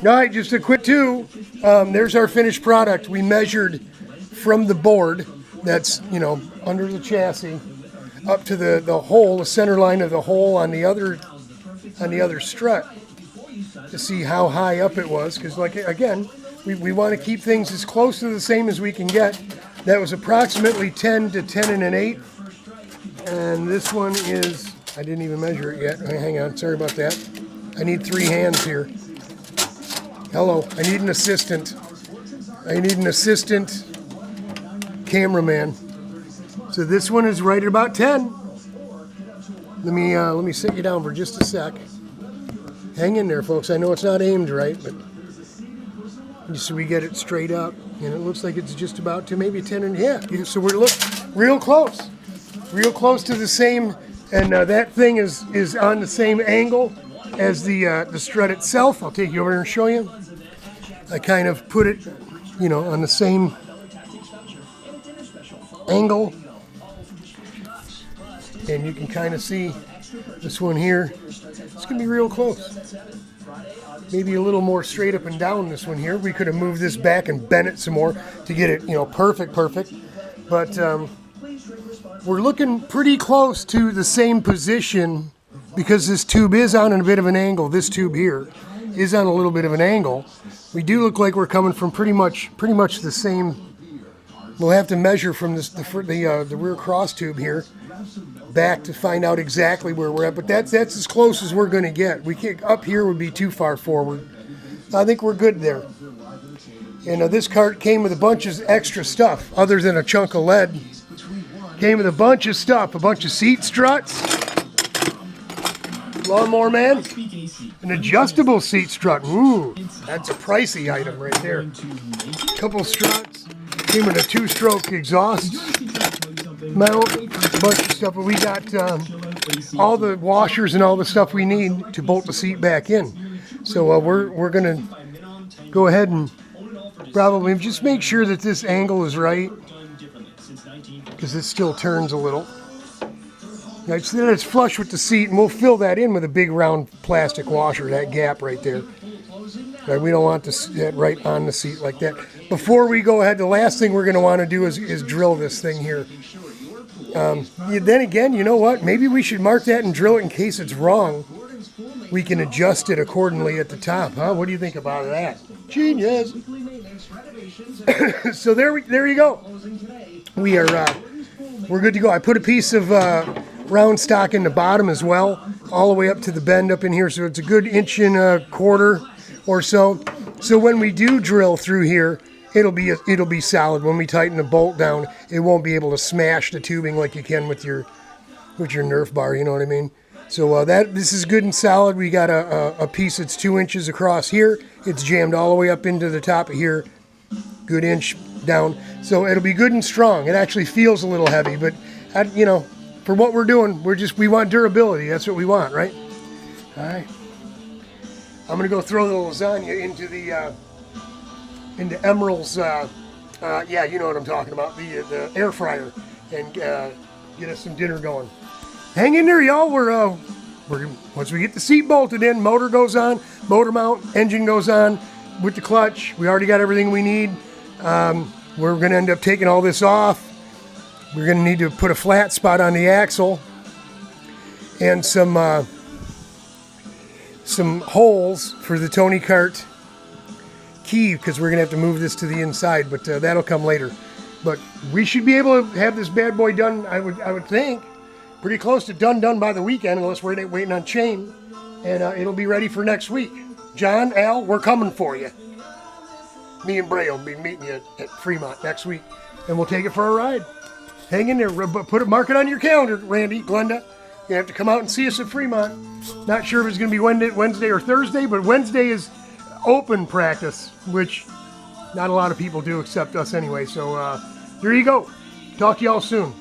All right, just a quick too. There's our finished product. We measured from the board that's, you know, under the chassis up to the hole, the center line of the hole on the other strut to see how high up it was. Because, like, again, we want to keep things as close to the same as we can get. That was approximately 10 to 10 1/8. And this one is, I didn't even measure it yet. Hang on, sorry about that. I need 3 hands here. Hello, I need an assistant. I need an assistant cameraman. So this one is right at about 10. Let me sit you down for just a sec. Hang in there, folks. I know it's not aimed right, but just so we get it straight up. And it looks like it's just about to maybe 10 and yeah. So we're real close to the same. And that thing is on the same angle as the strut itself. I'll take you over and show you. I kind of put it, you know, on the same angle. And you can kind of see this one here. It's going to be real close. Maybe a little more straight up and down this one here. We could have moved this back and bent it some more to get it, you know, perfect. But we're looking pretty close to the same position because this tube is on a bit of an angle. This tube here is on a little bit of an angle. We do look like we're coming from pretty much the same. We'll have to measure from the rear cross tube here back to find out exactly where we're at. But that's as close as we're going to get. We can't, up here would be too far forward. I think we're good there. And this cart came with a bunch of extra stuff other than a chunk of lead. Came with a bunch of stuff, a bunch of seat struts, lawnmower man, an adjustable seat strut. Ooh, that's a pricey item right there. Couple struts. Came with a 2-stroke exhaust mount, a bunch of stuff. But we got all the washers and all the stuff we need to bolt the seat back in. So we're gonna go ahead and probably just make sure that this angle is right, because it still turns a little. Right, so that it's flush with the seat, and we'll fill that in with a big round plastic washer, that gap right there. Right, we don't want that right on the seat like that. Before we go ahead, the last thing we're going to want to do is drill this thing here. Then again, you know what? Maybe we should mark that and drill it in case it's wrong. We can adjust it accordingly at the top, huh? What do you think about that? Genius! So there you go. We're good to go. I put a piece of round stock in the bottom as well, all the way up to the bend up in here, so it's a good 1.25 inches or so. So when we do drill through here, it'll be solid. When we tighten the bolt down, it won't be able to smash the tubing like you can with your Nerf bar. You know what I mean? So this is good and solid. We got a piece that's 2 inches across here. It's jammed all the way up into the top of here, good inch down. So it'll be good and strong. It actually feels a little heavy, but you know, for what we're doing, we want durability. That's what we want, right? All right. I'm gonna go throw the lasagna into Emerald's. Yeah, you know what I'm talking about. The air fryer, and get us some dinner going. Hang in there, y'all. We're once we get the seat bolted in, motor goes on, motor mount, engine goes on with the clutch. We already got everything we need. We're going to end up taking all this off. We're going to need to put a flat spot on the axle and some holes for the Tony Kart key, because we're going to have to move this to the inside, but that'll come later. But we should be able to have this bad boy done, I would think, pretty close to done by the weekend, unless we're waiting on chain, and it'll be ready for next week. John, Al, we're coming for you. Me and Bray will be meeting you at Fremont next week, and we'll take it for a ride. Hang in there, mark it on your calendar, Randy, Glenda. You have to come out and see us at Fremont. Not sure if it's going to be Wednesday or Thursday, but Wednesday is open practice, which not a lot of people do except us anyway. So there you go. Talk to y'all soon.